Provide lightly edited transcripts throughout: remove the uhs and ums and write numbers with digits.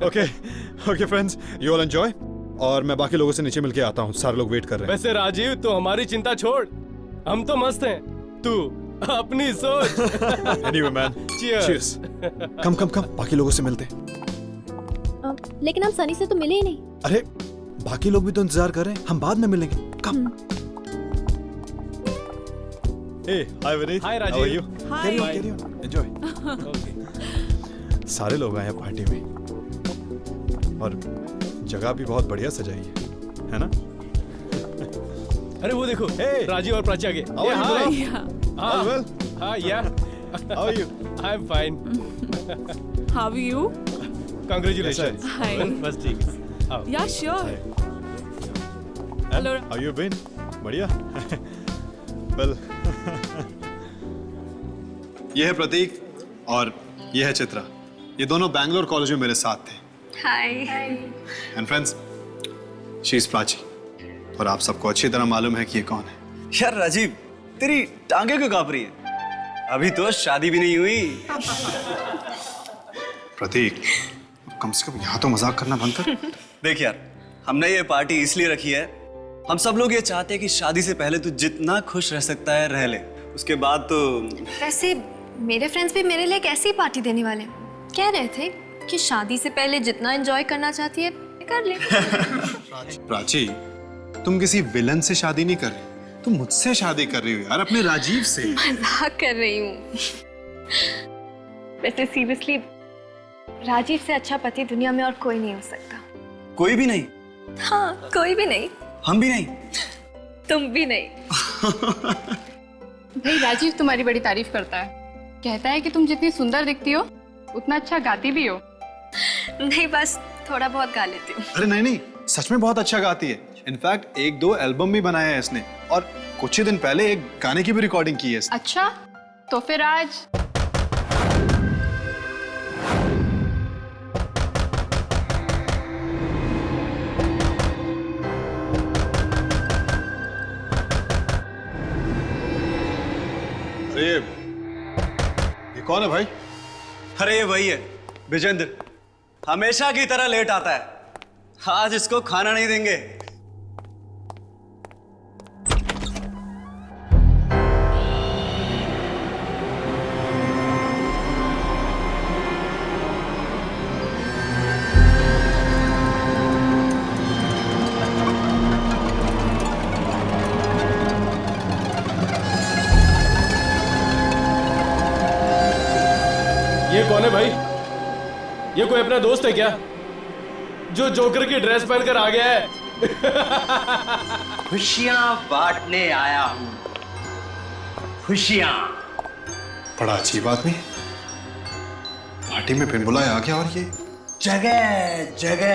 Okay okay friends, you all enjoy, और मैं बाकी लोगों से नीचे मिलके आता हूँ, सारे लोग वेट कर रहे हैं। वैसे राजीव, तो हमारी चिंता छोड़, हम तो मस्त हैं, तू अपनी सोच। Anyway man, cheers. Come come come, बाकी लोगों से मिलते हैं। लेकिन हम सनी से तो मिले ही नहीं। अरे बाकी लोग भी तो इंतजार कर रहे हैं, हम बाद में मिलेंगे। Come. Hey hi Vineet, hi Rajeev. How are you? Hi. Carry on enjoy. सारे लोग आए हैं पार्टी में, और जगह भी बहुत बढ़िया सजाई है ना? अरे वो देखो, Hey. राजीव और प्राची आगे। How are you, hi. bro? Yeah. All well? हाँ, yeah. How are you? I'm fine. How are you? Congratulations. Hi. बस ठीक है। आओ। Yeah, sure. And Hello. how you been? बढ़िया। Well, ये है प्रतीक और ये है चित्रा। ये दोनों बैंगलोर कॉलेज में मेरे साथ थे। Hi. And friends, she is Prachi, और आप सबको अच्छी तरह मालूम है कि ये कौन है। यार राजीव, तेरी टांगे क्यों कांप रही है? अभी तो शादी भी नहीं हुई। प्रतीक, कम से कम यहाँ तो मजाक करना बंद कर। देख यार, हमने ये पार्टी इसलिए रखी है, हम सब लोग ये चाहते हैं कि शादी से पहले तू जितना खुश रह सकता है रह ले, उसके बाद तो। वैसे मेरे फ्रेंड्स भी मेरे लिए एक ऐसी पार्टी देने वाले हैं। कह रहे थे कि शादी से पहले जितना एंजॉय करना चाहती है कर ले। प्राची, तुम किसी विलन से शादी नहीं कर रही, तुम मुझसे शादी कर रही हो यार, अपने राजीव से। मजाक कर रही हूँ। वैसे सीरियसली, राजीव से अच्छा पति दुनिया में और कोई नहीं हो सकता। कोई भी नहीं? हाँ, कोई भी नहीं। हम भी नहीं? तुम भी नहीं। भाई राजीव तुम्हारी बड़ी तारीफ करता है, कहता है कि तुम जितनी सुंदर दिखती हो उतना अच्छा गाती भी हो। नहीं, बस थोड़ा बहुत गा लेती हूँ। अरे नहीं नहीं, सच में बहुत अच्छा गाती है। इनफैक्ट 1-2 एल्बम भी बनाया है इसने, और कुछ ही दिन पहले एक गाने की भी रिकॉर्डिंग की है इसने। अच्छा, तो फिर आज अरे ये कौन है भाई? अरे ये वही है, विजेंद्र। हमेशा की तरह लेट आता है, आज इसको खाना नहीं देंगे। ये कौन है भाई? ये कोई अपना दोस्त है क्या, जो जोकर की ड्रेस पहनकर आ गया है? खुशियां बांटने आया हूं, खुशियां। बड़ा अजीब आदमी, पार्टी में बिन बुलाए आ गया, और ये जगह जगह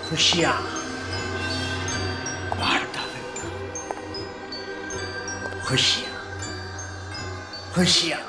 खुशियां बांटता फिरता। खुशियां खुशियां।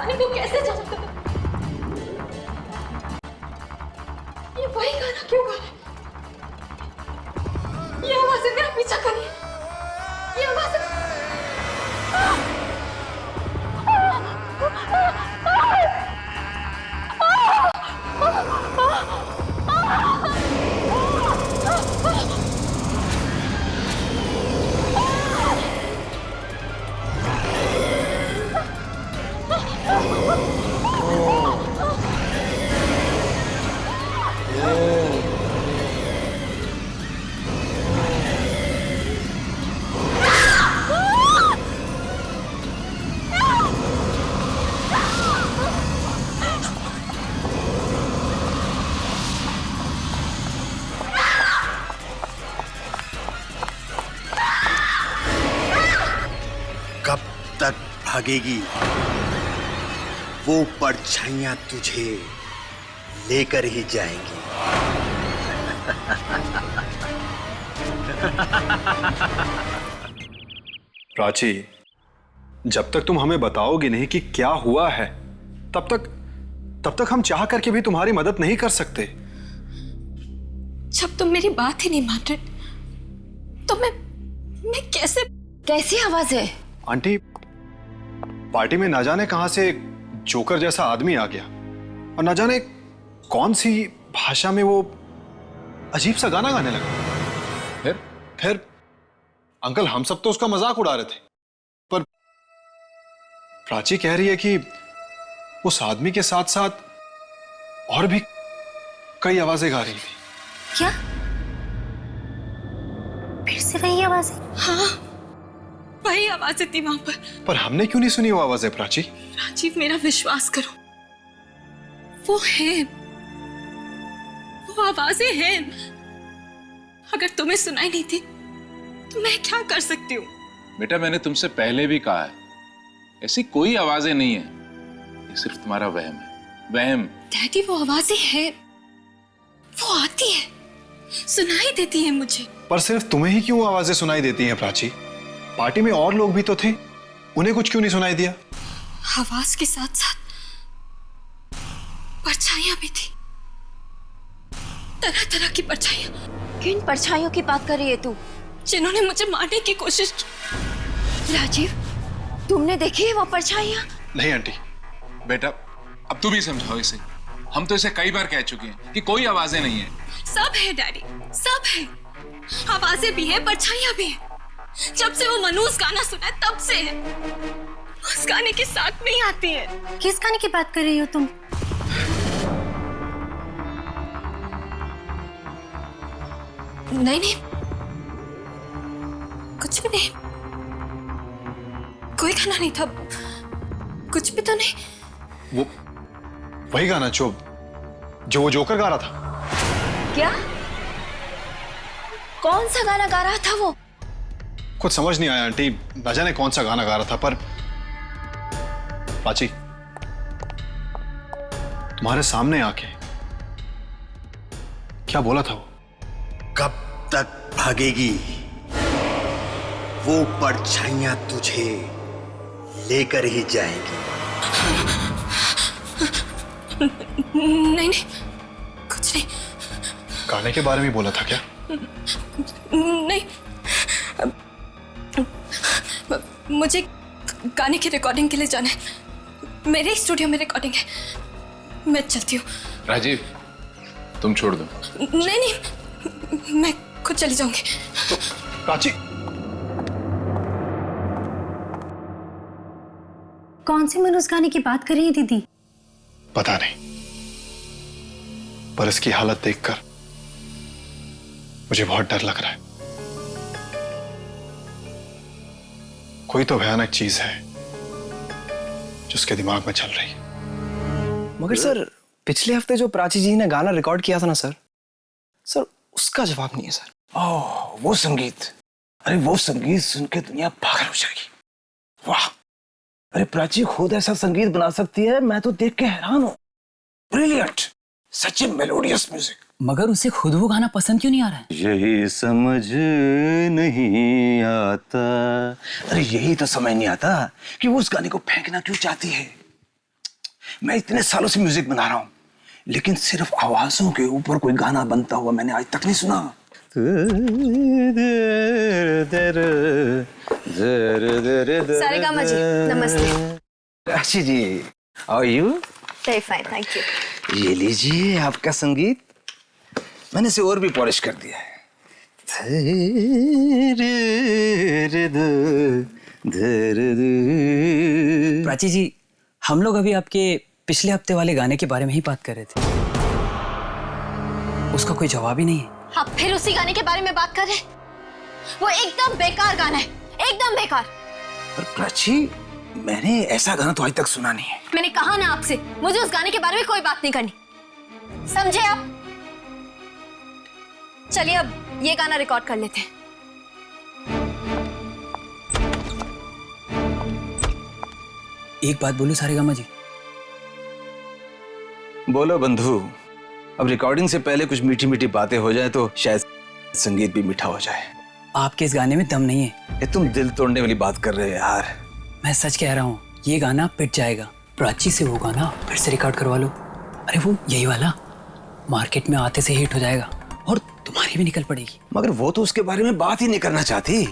गाने को कैसे जानता? ये वही गाना क्यों गा रहा है? ये आवाज़ें मेरा पीछा कर रही है। ये आवाज़ें कब तक भागेगी वो परछाइयां तुझे लेकर ही जाएंगी। प्राची, जब तक तुम हमें बताओगी नहीं कि क्या हुआ है, तब तक हम चाह करके भी तुम्हारी मदद नहीं कर सकते। जब तुम मेरी बात ही नहीं मान रहे तो मैं कैसी आवाज है? आंटी, पार्टी में ना जाने कहां से एक जोकर जैसा आदमी आ गया और ना जाने कौन सी भाषा में वो अजीब सा गाना गाने लगा। फिर अंकल, हम सब तो उसका मजाक उड़ा रहे थे, पर प्राची कह रही है कि उस आदमी के साथ साथ और भी कई आवाजें गा रही थी। क्या? फिर से वही आवाज है? हाँ, वही आवाजें थी वहां पर हमने क्यों नहीं सुनी वो आवाजें प्राची? राजीव, मेरा विश्वास करो, वो है, वो आवाजें हैं। अगर तुम्हें सुनाई नहीं थी तो मैं क्या कर सकती हूँ? बेटा, मैंने तुमसे पहले भी कहा है, ऐसी कोई आवाजें नहीं है, ये सिर्फ तुम्हारा वहम है, वहम। डैडी, वो आवाजें हैं, वो आती है, सुनाई देती है मुझे। पर सिर्फ तुम्हें ही क्यों आवाजें सुनाई देती हैं प्राची? पार्टी में और लोग भी तो थे, उन्हें कुछ क्यों नहीं सुनाई दिया? आवाज के साथ साथ परछाइयां भी थी, तरह तरह की परछाइयां। किन परछाइयों की बात कर रही है तू? जिन्होंने मुझे मारने की कोशिश की। राजीव, तुमने देखी है वो परछाइयां? नहीं आंटी। बेटा, अब तुम ही समझाओ इसे, हम तो इसे कई बार कह चुके हैं कि कोई आवाजें नहीं है। सब है डैडी, सब है, आवाजें भी है, परछाइयां भी है। जब से वो मनूस गाना सुना है तब से है। उस गाने के साथ में ही आती है। किस गाने की बात कर रही हो तुम? नहीं, कुछ भी नहीं, कोई गाना नहीं था, कुछ भी तो नहीं। वो वही गाना जो वो जोकर गा रहा था। क्या? कौन सा गाना गा रहा था वो? कुछ समझ नहीं आया आंटी, न जाने कौन सा गाना गा रहा था, पर प्राची, तुम्हारे सामने आके क्या बोला था वो? कब तक भागेगी वो परछाइयां तुझे लेकर ही जाएंगी। नहीं, कुछ नहीं। गाने के बारे में बोला था क्या? नहीं, मुझे गाने की रिकॉर्डिंग के लिए जाना है, मेरे स्टूडियो में रिकॉर्डिंग है, मैं चलती हूँ। राजीव, तुम छोड़ दो। नहीं, मैं खुद चली जाऊंगी। तो प्राची, कौन सी मनोज गाने की बात कर रही है दीदी? पता नहीं, पर इसकी हालत देखकर मुझे बहुत डर लग रहा है। कोई तो भयानक चीज है जो उसके दिमाग में चल रही है। मगर सर, पिछले हफ्ते जो प्राची जी ने गाना रिकॉर्ड किया था ना सर, उसका जवाब नहीं है सर। ओह, वो संगीत, अरे वो संगीत सुन के दुनिया पागल हो जाएगी। वाह, अरे प्राची खुद ऐसा संगीत बना सकती है, मैं तो देख के हैरान हूँ। ब्रिलियंट, सच में मेलोडियस म्यूजिक। मगर उसे खुद वो गाना पसंद क्यों नहीं आ रहा है? यही समझ नहीं आता, अरे यही तो समझ नहीं आता कि वो उस गाने को फेंकना क्यों चाहती है। मैं इतने सालों से म्यूजिक बना रहा हूँ, लेकिन सिर्फ आवाजों के ऊपर कोई गाना बनता हुआ मैंने आज तक नहीं सुना। सारेगामा जी, नमस्ते। अच्छी जी, how are you? Very fine, thank you. ये लीजिए आपका संगीत, मैंने इसे और भी पॉलिश कर दिया है। प्राची जी, हम लोग अभी आपके पिछले हफ्ते वाले गाने के बारे में ही बात कर रहे थे। उसका कोई जवाब ही नहीं है। आप फिर उसी गाने के बारे में बात कर रहे हैं? वो एकदम बेकार गाना है, एकदम बेकार। पर प्राची, मैंने ऐसा गाना तो आज तक सुना नहीं है। मैंने कहा ना आपसे, मुझे उस गाने के बारे में कोई बात नहीं करनी, समझे आप? चलिए अब ये गाना रिकॉर्ड कर लेते हैं। एक बात बोलूं सारेगामा जी? बोलो बंधु। अब रिकॉर्डिंग से पहले कुछ मीठी मीठी बातें हो जाए तो शायद संगीत भी मीठा हो जाए। आपके इस गाने में दम नहीं है। ये तुम दिल तोड़ने वाली बात कर रहे हो यार। मैं सच कह रहा हूँ, ये गाना पिट जाएगा। प्राची से वो गाना फिर से रिकॉर्ड करवा लो। अरे वो यही वाला मार्केट में आते से हिट हो जाएगा और तुम्हारी भी निकल पड़ेगी। मगर वो तो उसके बारे में बात ही नहीं करना चाहती।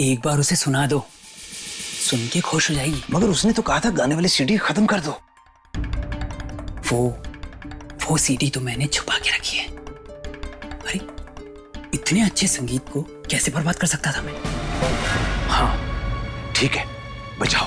एक बार उसे सुना दो, सुन के खुश हो जाएगी। मगर उसने तो कहा था गाने वाली सीडी खत्म कर दो। वो सीडी तो मैंने छुपा के रखी है। अरे इतने अच्छे संगीत को कैसे बर्बाद कर सकता था मैं? हाँ ठीक है, बजाओ।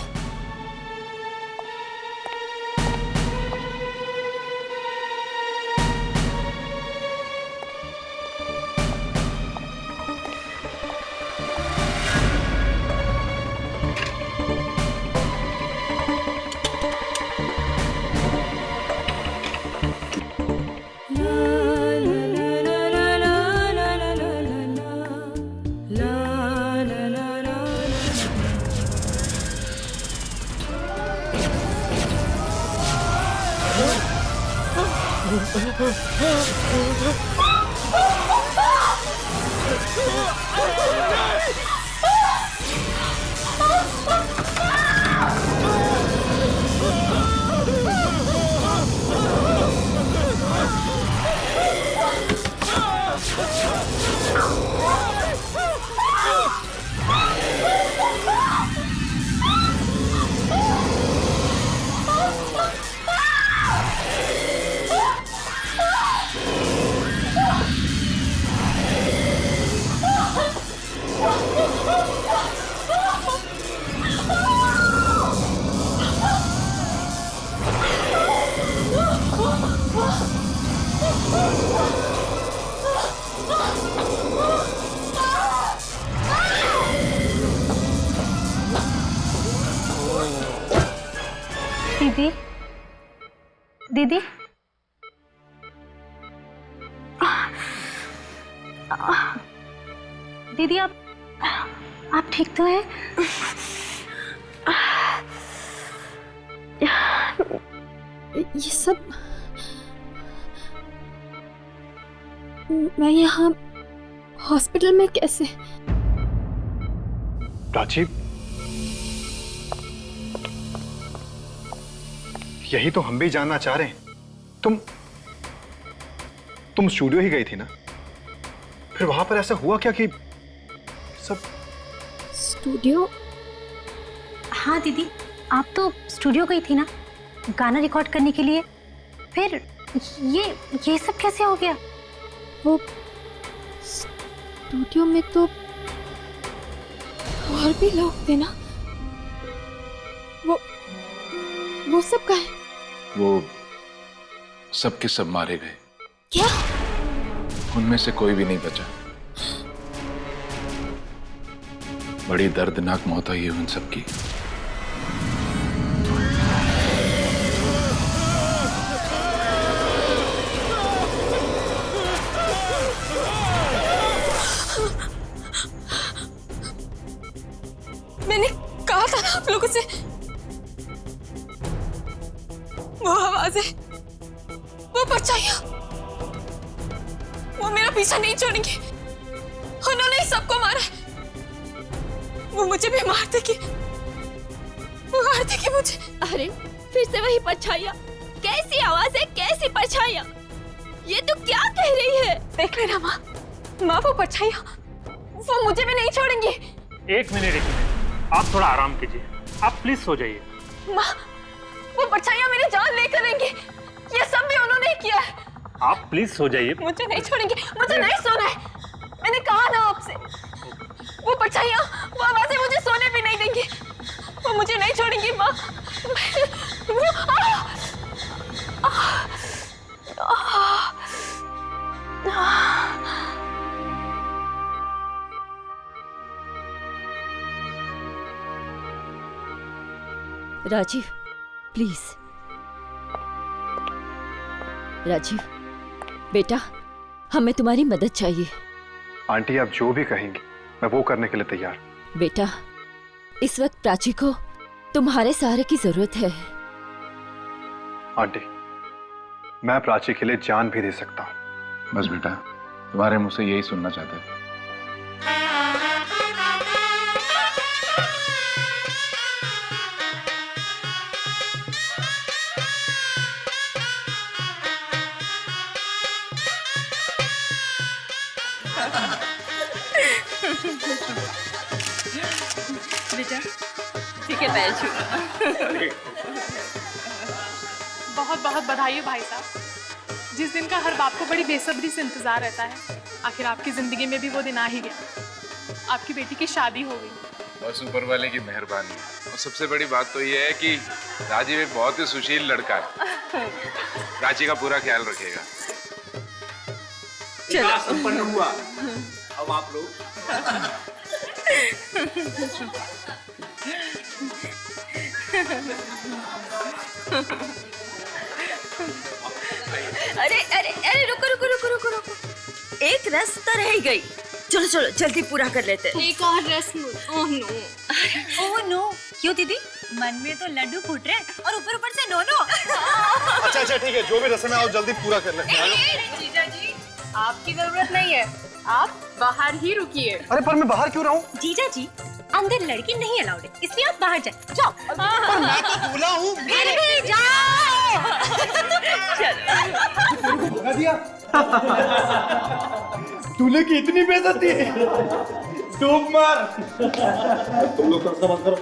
दीदी, दीदी, दीदी आप ठीक तो हैं? ये सब मैं यहाँ हॉस्पिटल में कैसे? प्राची, यही तो हम भी जानना चाह रहे हैं। तुम स्टूडियो ही गई थी ना? फिर वहां पर ऐसा हुआ क्या कि सब? स्टूडियो? हाँ दीदी, आप तो स्टूडियो गई थी ना गाना रिकॉर्ड करने के लिए। फिर ये सब कैसे हो गया? वो स्टूडियो में तो और भी लोग थे ना, वो सब कहाँ है? वो सब के सब मारे गए। क्या? उनमें से कोई भी नहीं बचा। बड़ी दर्दनाक मौत हुई उन सबकी। मैंने कहा था ना आप लोगों से, वो आवाजें, वो परछाइयां, वो मेरा पीछा नहीं छोड़ेंगे। उन्होंने सबको मारा। वो मुझे भी मार देगी, वो मार देगी मुझे। अरे फिर से वही परछाइयाँ। कैसी आवाज़ है, कैसी परछाइयाँ? ये तो क्या कह रही है? देख लेना माँ, माँ वो परछाइयाँ वो मुझे भी नहीं छोड़ेंगी। एक मिनट, आप थोड़ा आराम कीजिए, आप प्लीज सो जाइए। माँ वो परछाइयाँ मेरी जान लेकर लेंगी, ये सब भी उन्होंने ही किया है। आप प्लीज सो जाइए। मुझे नहीं छोड़ेंगे, मुझे नहीं सोना है। मैंने कहा ना आपसे, वो परछाइयाँ वो आवाज़ें मुझे सोने भी नहीं देंगी, वो मुझे नहीं छोड़ेंगी माँ। राजीव प्लीज, राजीव बेटा, हमें तुम्हारी मदद चाहिए। आंटी आप जो भी कहेंगी मैं वो करने के लिए तैयार। बेटा, इस वक्त प्राची को तुम्हारे सहारे की जरूरत है। आंटी मैं प्राची के लिए जान भी दे सकता हूँ। बस बेटा, तुम्हारे मुंह से यही सुनना चाहते थे। बेटा ठीक है, मैं छू। बहुत बहुत बधाई हो भाई साहब, जिस दिन का हर बाप को बड़ी बेसब्री से इंतजार रहता है, आखिर आपकी जिंदगी में भी वो दिन आ ही गया। आपकी बेटी की शादी हो गई। बस ऊपर वाले की मेहरबानी है। और सबसे बड़ी बात तो ये है कि राजीव एक बहुत ही सुशील लड़का है, प्राची का पूरा ख्याल रखेगा। चलो संपन्न हुआ। अब आप लोग अरे अरे अरे रुको रुको रुको रुको रुको, एक रस तो रह गई। चलो चलो जल्दी पूरा कर लेते हैं। एक और रस्म। ओह नो, ओह नो, क्यों दीदी? मन में तो लड्डू फूट रहे और ऊपर ऊपर से नो नो। अच्छा अच्छा ठीक है, जो भी रस्म है आप जल्दी पूरा कर लेते हैं। जीजा जी आपकी जरूरत नहीं है, आप बाहर ही रुकिए। अरे पर मैं बाहर क्यों रहूं? जीजा जी अंदर लड़की नहीं अलाउड है, इसलिए आप बाहर जाए। जाओ। पर मैं तो दूल्हा हूँ। फिर भी जाओ। धोखा दिया। दूल्हे की इतनी बेइज्जती है। डूब मार। तुम लोग थोड़ा सा बंद करो।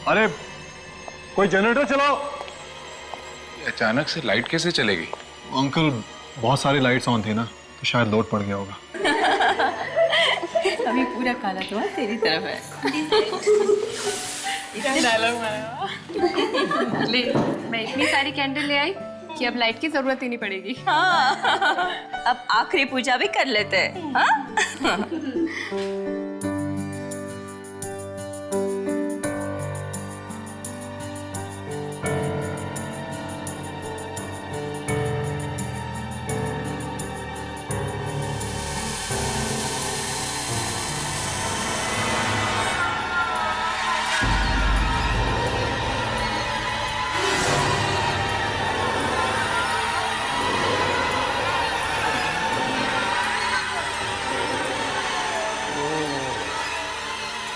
अरे कोई जनरेटर चलाओ। अचानक से लाइट कैसे चलेगी? अंकल बहुत सारी लाइट्स ऑन थी ना, तो शायद लोड पड़ गया होगा। अभी पूरा काला तो तेरी तरफ है। डायलॉग मारा। ले, मैं इतनी सारी कैंडल ले आई कि अब लाइट की जरूरत ही नहीं पड़ेगी। हाँ, अब आखिरी पूजा भी कर लेते हैं। हाँ?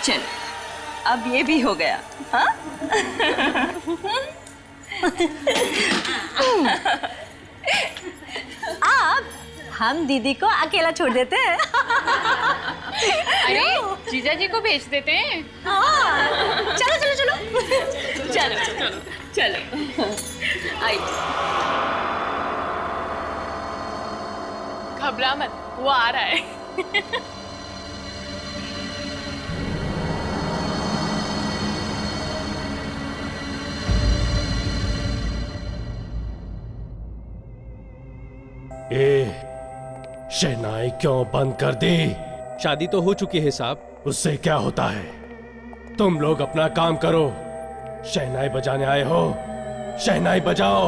चलो अब ये भी हो गया। हाँ? अब हम दीदी को अकेला छोड़ देते हैं। अरे जीजा जी को भेज देते हैं। हाँ, चलो चलो चलो चलो चलो चलो। आई घबरा मत, वो आ रहा है। शहनाई क्यों बंद कर दी? शादी तो हो चुकी है साहब। उससे क्या होता है? तुम लोग अपना काम करो। शहनाई बजाने आए हो, शहनाई बजाओ।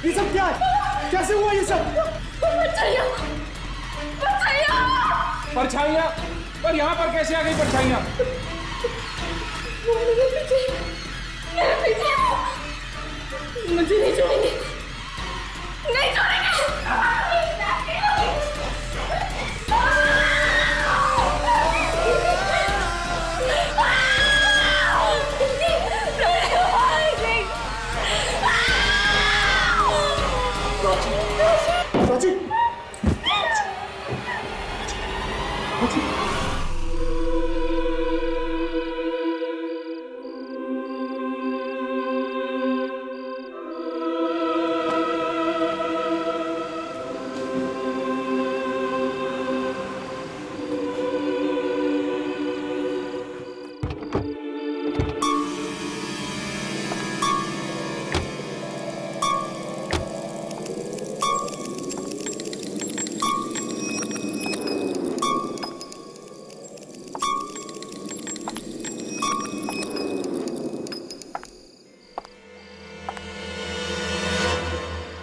ये सब क्या है? कैसे हुआ ये सब? परछाइयाँ? पर यहाँ पर कैसे आ गई परछाइयाँ? मुझे नहीं छोड़ेंगे, नहीं छोड़ेंगे।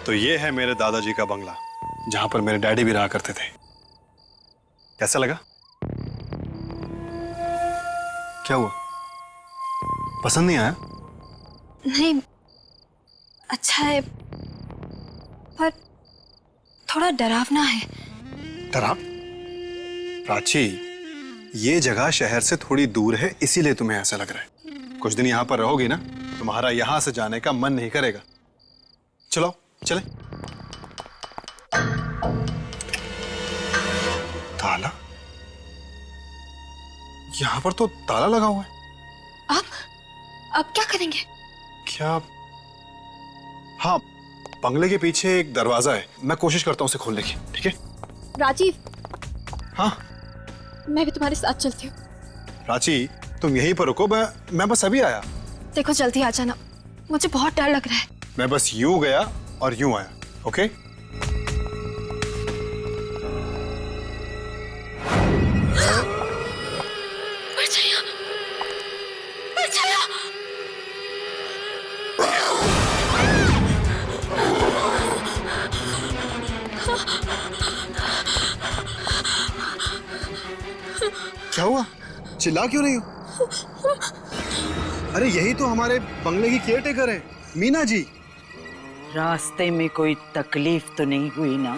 तो ये है मेरे दादाजी का बंगला, जहां पर मेरे डैडी भी रहा करते थे। कैसा लगा? क्या हुआ? पसंद नहीं आया? नहीं, अच्छा है पर थोड़ा डरावना है। डराव? प्राची, ये जगह शहर से थोड़ी दूर है, इसीलिए तुम्हें ऐसा लग रहा है। कुछ दिन यहां पर रहोगी ना, तुम्हारा यहां से जाने का मन नहीं करेगा। चलो चले। ताला? यहां पर तो ताला लगा हुआ है। अब क्या करेंगे? क्या? हाँ, बंगले के पीछे एक दरवाजा है, मैं कोशिश करता हूं उसे खोलने की। ठीक है राजीव। हाँ, मैं भी तुम्हारे साथ चलती हूँ। प्राची, तुम यहीं पर रुको, मैं बस अभी आया। देखो जल्दी आ जाना, मुझे बहुत डर लग रहा है। मैं बस यूं गया और यूं आया। ओके? क्या हुआ? चिल्ला क्यों रही हो? अरे यही तो हमारे बंगले की केयरटेकर है, मीना जी। रास्ते में कोई तकलीफ तो नहीं हुई ना?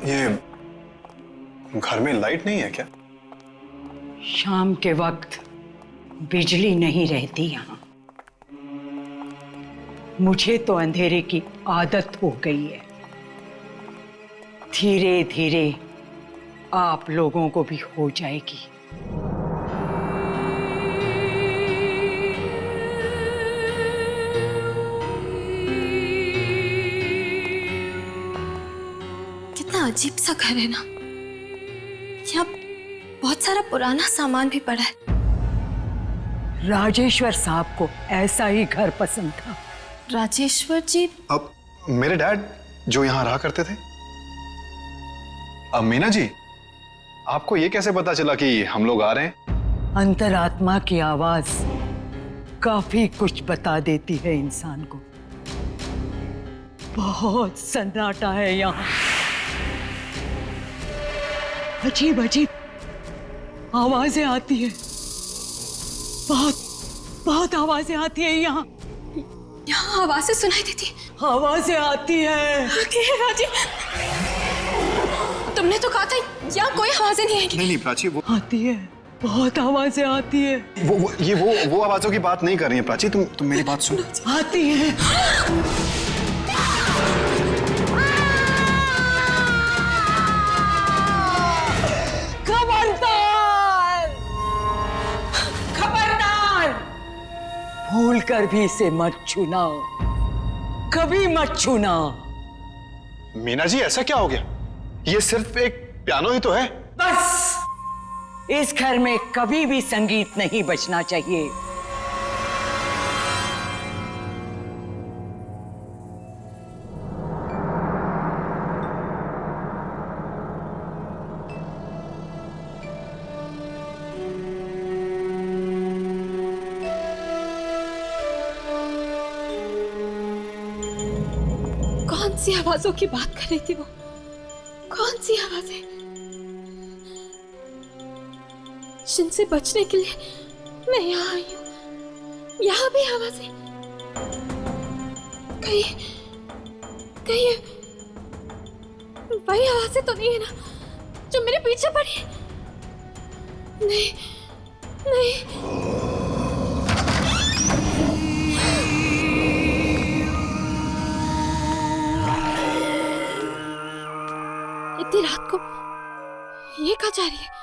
ये घर में लाइट नहीं है क्या? शाम के वक्त बिजली नहीं रहती यहाँ। मुझे तो अंधेरे की आदत हो गई है। धीरे धीरे आप लोगों को भी हो जाएगी। कितना अजीब सा घर है ना। यहाँ बहुत सारा पुराना सामान भी पड़ा है। राजेश्वर साहब को ऐसा ही घर पसंद था। राजेश्वर जी? अब मेरे डैड जो यहाँ रहा करते थे। अब मीना जी, आपको ये कैसे पता चला कि हम लोग आ रहे हैं? अंतरात्मा की आवाज काफी कुछ बता देती है इंसान को। बहुत सन्नाटा है यहाँ, अजीब अजीब आवाजें आती है, बहुत बहुत आवाजें आती है यहाँ। यहाँ आवाजें सुनाई देती है। आवाजें आती है राजी, तुमने तो कहा था यहाँ कोई आवाजें नहीं आएगी। नहीं प्राची, वो आती है, बहुत आवाजें आती है। वो आवाजों की बात नहीं कर रही है प्राची, तुम मेरी बात सुनो। आती है। खबरदार, खबरदार, भूल कर भी इसे मत छूना, कभी मत छूना। मीना जी ऐसा क्या हो गया? ये सिर्फ एक पियानो ही तो है। बस इस घर में कभी भी संगीत नहीं बजना चाहिए। कौन सी आवाजों की बात कर रही थी वो? कौन सी आवाजें जिनसे बचने के लिए मैं यहाँ आई हूँ? यहाँ भी आवाजें, कहीं कहीं वही आवाजें तो नहीं है ना जो मेरे पीछे पड़ी है? नहीं नहीं, इतनी रात को ये कहाँ जा रही है?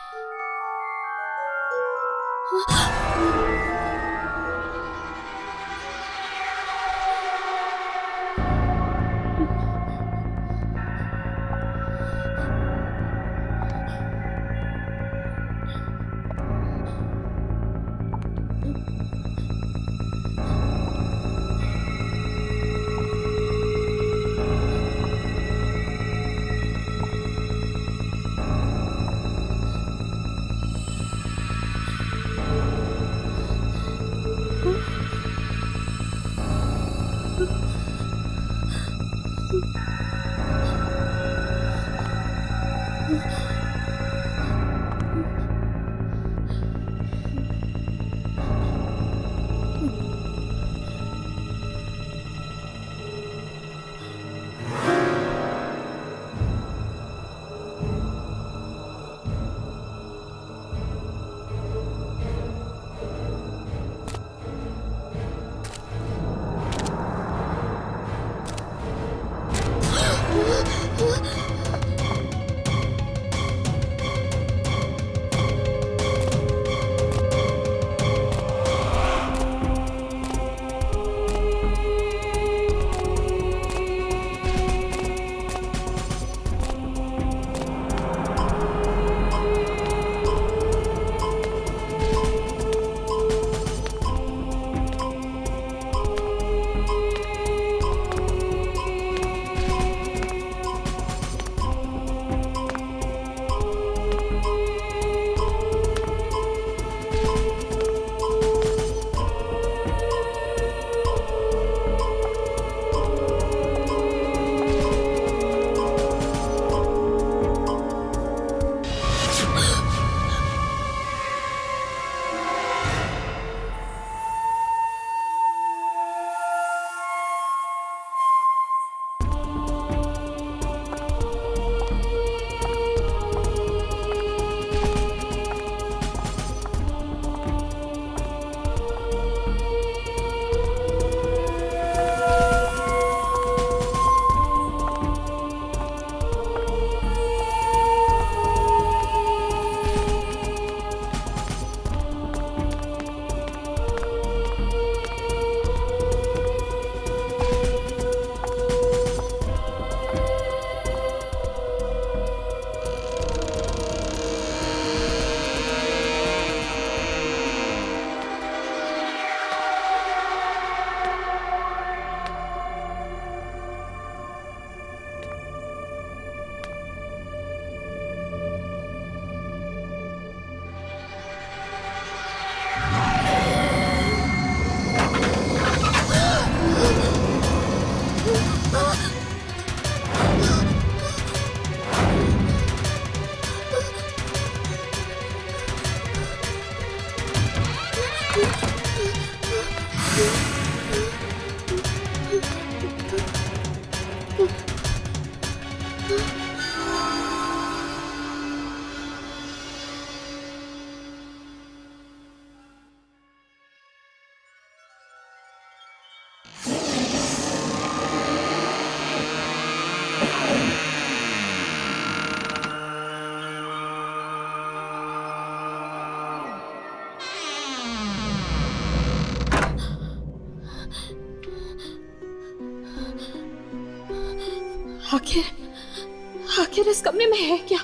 आखिर इस कमरे में है क्या?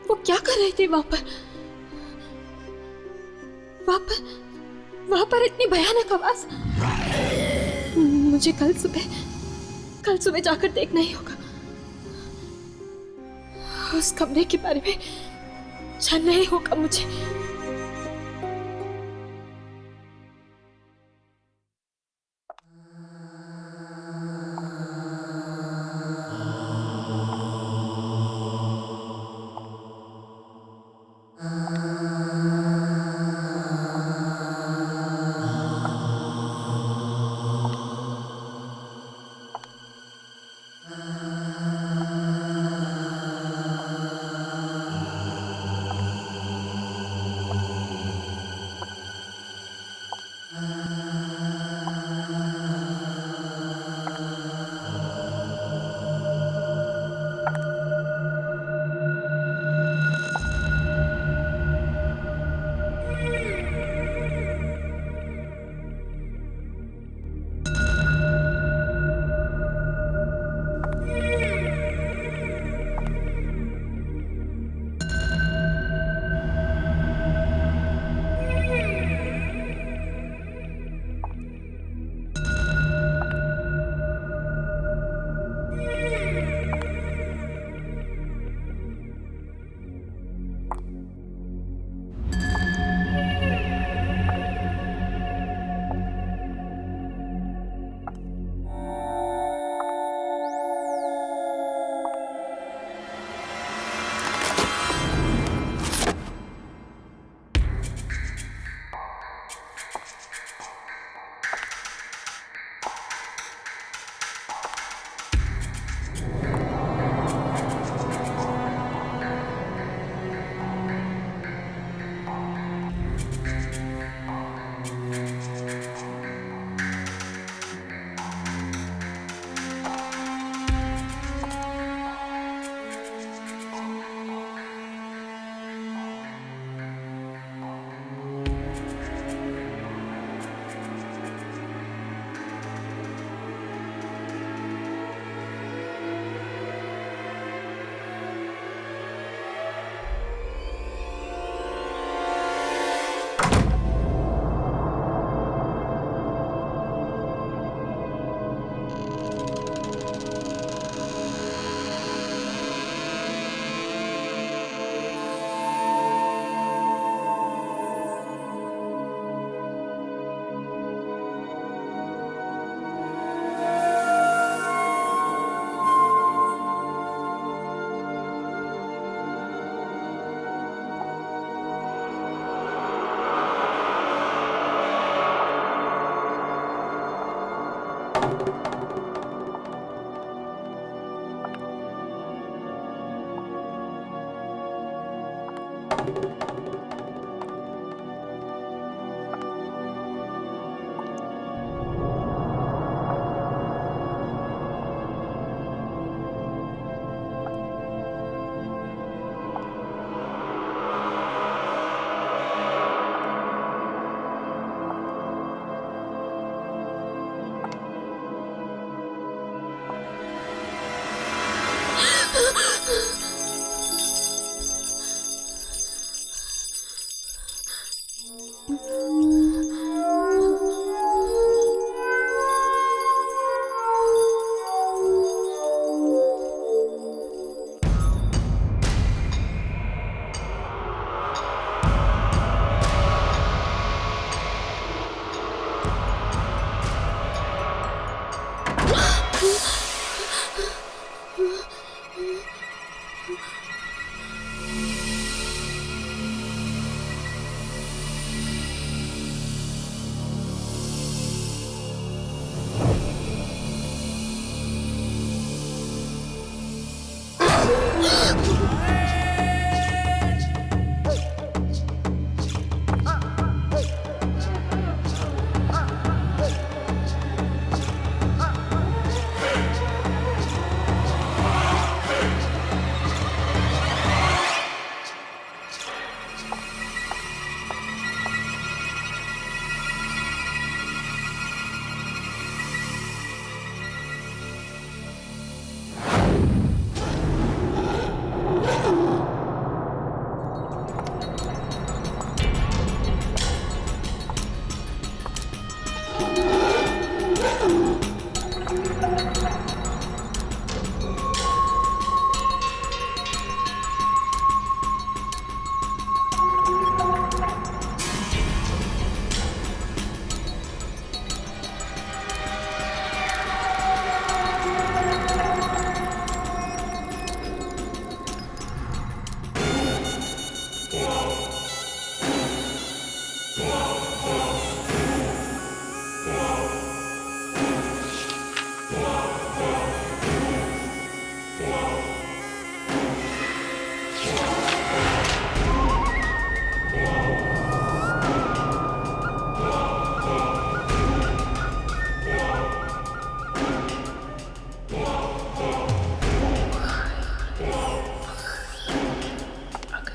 वो क्या कर रहे थे वहां पर इतनी भयानक आवाज। मुझे कल सुबह जाकर देखना ही होगा। उस कमरे के बारे में जानना ही होगा मुझे।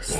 ये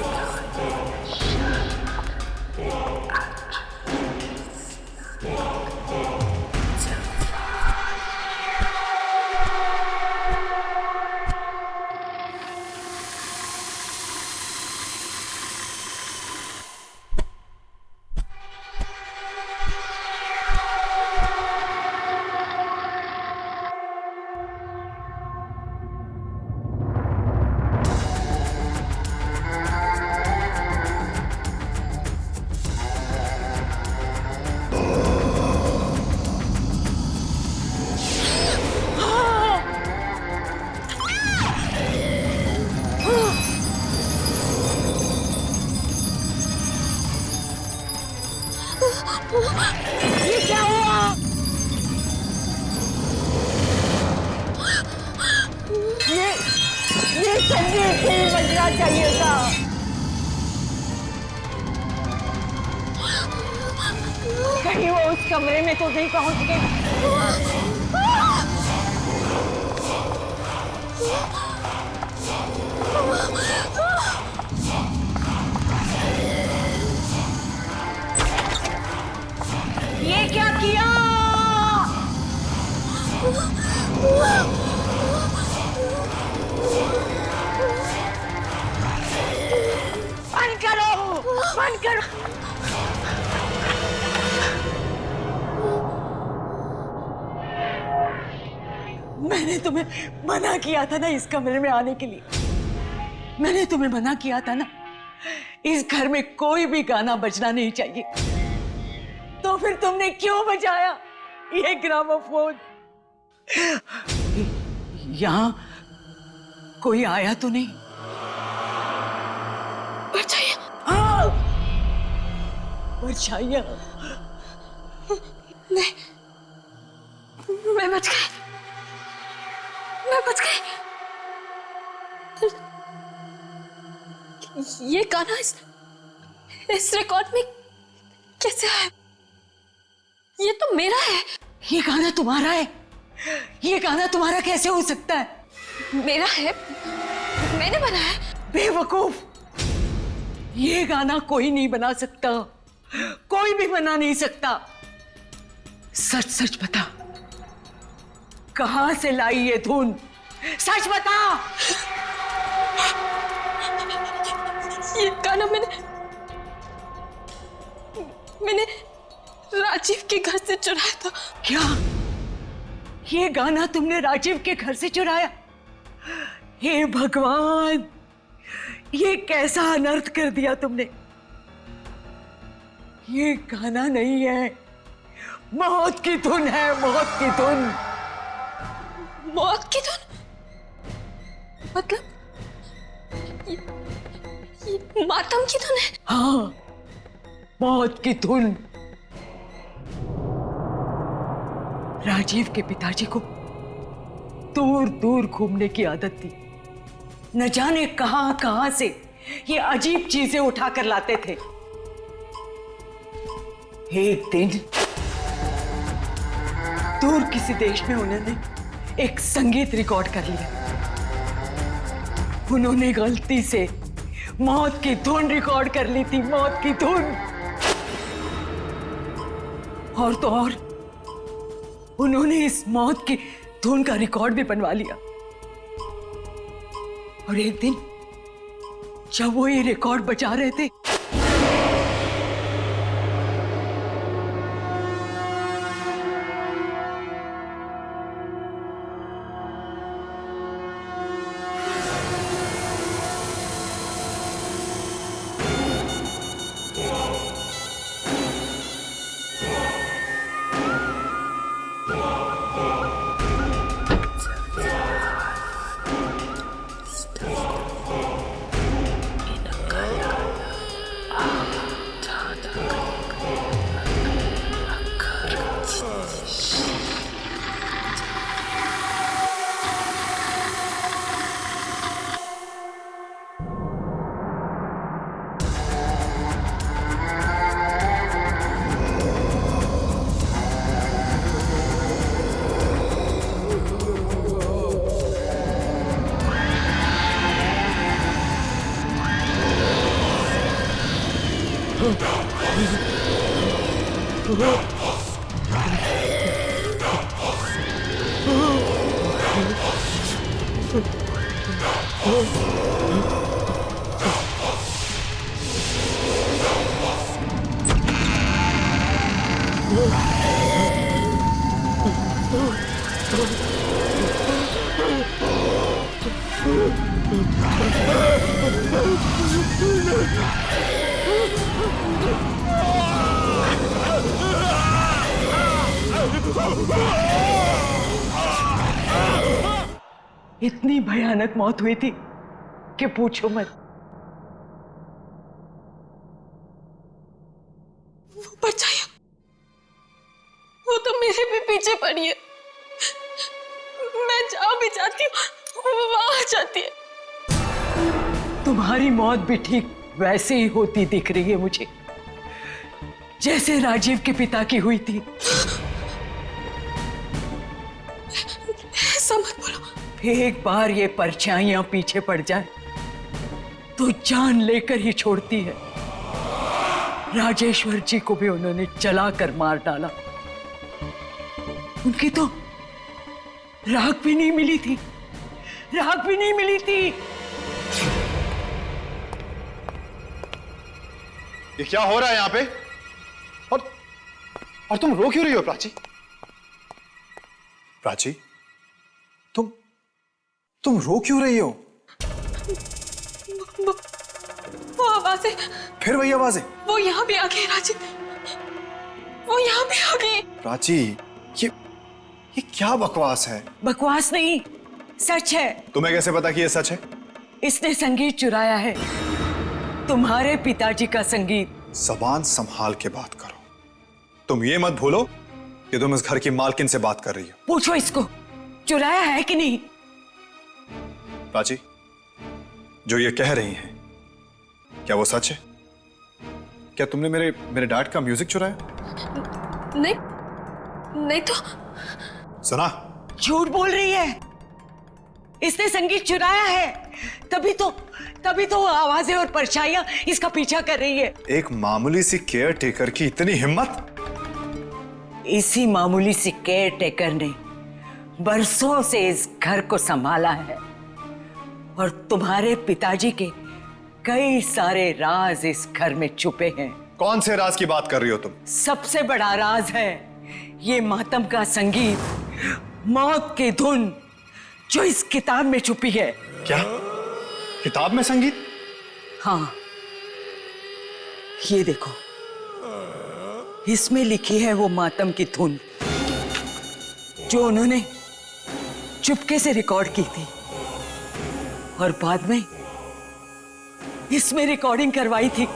क्या हुआ? ये संगीत नहीं बजना चाहिए था। कहीं वो उस कमरे में तो नहीं पहुंच गई। ये क्या किया? बंद करो, बंद करो। मैंने तुम्हें मना किया था ना इस कमरे में आने के लिए। मैंने तुम्हें मना किया था ना, इस घर में कोई भी गाना बजना नहीं चाहिए। तो फिर तुमने क्यों बजाया ये ग्रामोफोन? यहाँ कोई आया तो नहीं? परछाइयाँ, परछाइयाँ। नहीं, मैं बच गई, मैं बच गई। ये गाना इस रिकॉर्ड में कैसे आया? ये तो मेरा है। ये गाना तुम्हारा है? ये गाना तुम्हारा कैसे हो सकता है? मेरा है, मैंने बनाया। बेवकूफ, ये गाना कोई नहीं बना सकता, कोई भी बना नहीं सकता। सच सच बता, कहां से लाई ये धुन? सच बता। ये गाना मैंने राजीव के घर से चुराया था। क्या? ये गाना तुमने राजीव के घर से चुराया? हे भगवान, ये कैसा अनर्थ कर दिया तुमने। ये गाना नहीं है, मौत की धुन है, मौत की धुन। मौत की धुन? मतलब ये मातम की धुन है? हाँ, मौत की धुन। राजीव के पिताजी को दूर दूर घूमने की आदत थी। न जाने कहां कहां से ये अजीब चीजें उठाकर लाते थे। एक दिन दूर किसी देश में उन्होंने एक संगीत रिकॉर्ड कर लिया। उन्होंने गलती से मौत की धुन रिकॉर्ड कर ली थी, मौत की धुन। और तो और उन्होंने इस मौत की धुन का रिकॉर्ड भी बनवा लिया। और एक दिन जब वो ये रिकॉर्ड बजा रहे थे, इतनी भयानक मौत हुई थी कि पूछो मत। वो परछाई, वो तो मेरे भी पीछे पड़ी है। मैं जहाँ भी जाती हूँ वो वहां आ जाती है। तुम्हारी मौत भी ठीक वैसे ही होती दिख रही है मुझे, जैसे राजीव के पिता की हुई थी। ऐसा मत बोलो। एक बार ये परछाइयां पीछे पड़ जाए तो जान लेकर ही छोड़ती है। राजेश्वर जी को भी उन्होंने जलाकर मार डाला। उनकी तो राख भी नहीं मिली थी, राख भी नहीं मिली थी। ये क्या हो रहा है यहाँ पे? और तुम रो क्यों रही हो प्राची? प्राची, तुम रो क्यों रही हो? वो आवाजें, फिर वही आवाजें? वो यहाँ भी आ गई राजीव, वो यहाँ भी आ गई। प्राची, ये क्या बकवास है? बकवास नहीं, सच है। तुम्हें कैसे पता कि ये सच है? इसने संगीत चुराया है, तुम्हारे पिताजी का संगीत। जबान संभाल के बात करो। तुम ये मत भूलो कि तुम इस घर की मालकिन से बात कर रही हो। पूछो इसको, चुराया है कि नहीं? प्राची, जो ये कह रही हैं, क्या वो सच है? क्या तुमने मेरे डैड का म्यूजिक चुराया? नहीं, नहीं तो। सुना? झूठ बोल रही है। इसने संगीत चुराया है, तभी तो आवाजें और परछाइयां इसका पीछा कर रही है। एक मामूली सी केयर टेकर की इतनी हिम्मत? इसी मामूली सी केयर टेकर ने बरसों से इस घर को संभाला है और तुम्हारे पिताजी के कई सारे राज इस घर में छुपे हैं। कौन से राज की बात कर रही हो तुम? सबसे बड़ा राज है ये मातम का संगीत, मौत की धुन जो इस किताब में छुपी है। क्या? किताब में संगीत? हाँ, ये देखो, इसमें लिखी है वो मातम की धुन जो उन्होंने चुपके से रिकॉर्ड की थी और बाद में इसमें रिकॉर्डिंग करवाई थी।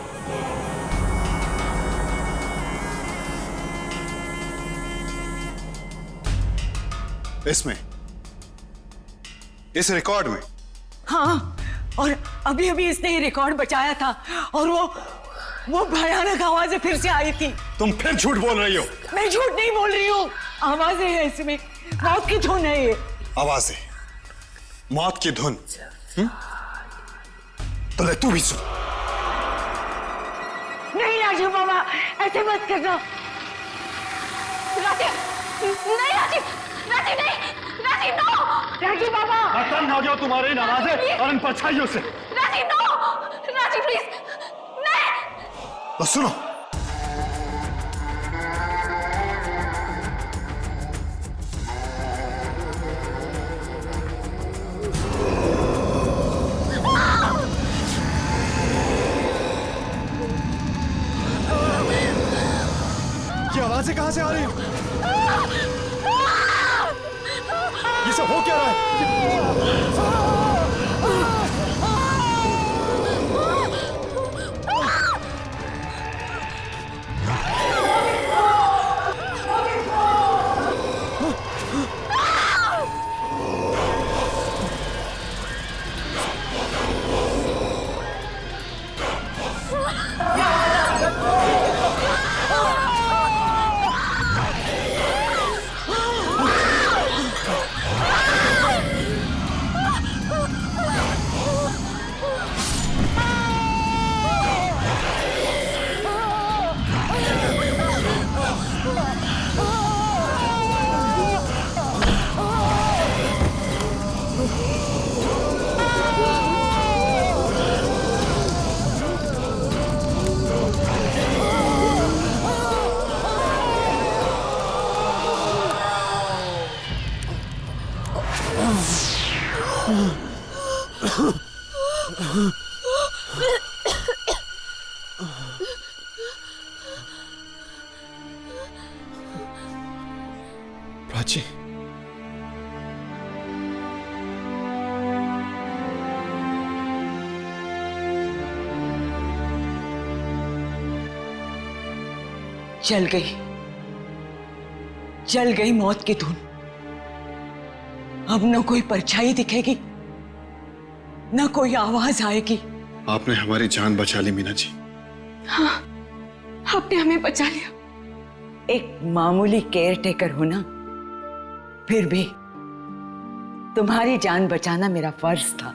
इसमें, इस रिकॉर्ड में? हाँ, और अभी अभी इसने ये रिकॉर्ड बचाया था और वो भयानक आवाजें फिर से आई थी। तुम फिर झूठ बोल रही हो। मैं झूठ नहीं बोल रही हूँ, आवाजें हैं इसमें, मौत की धुन है ये। आवाजें, मौत की धुन? तो ले तू भी सुन। नहीं राजीव बाबा, ऐसे मत करना। राजीव, नहीं राजीव, राजीव नहीं, राजीव नो, राजीव बाबा। खत्म हो जाओ तुम्हारी इन आवाजें और इन परछाइयों से। राजीव नो, राजीव प्लीज, नहीं। तो सुनो, ये आवाजें कहां से आ रही हैं? ये सब हो क्या रहा है? प्राची, जल गई मौत की धुन। अब न कोई परछाई दिखेगी, न कोई आवाज आएगी। आपने हमारी जान बचा ली मीना जी। हाँ, आपने हमें बचा लिया। एक मामूली केयर टेकर हो ना, फिर भी तुम्हारी जान बचाना मेरा फर्ज था।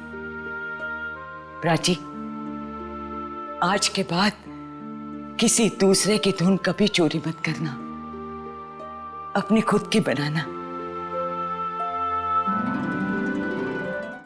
प्राची, आज के बाद किसी दूसरे की धुन कभी चोरी मत करना, अपनी खुद की बनाना।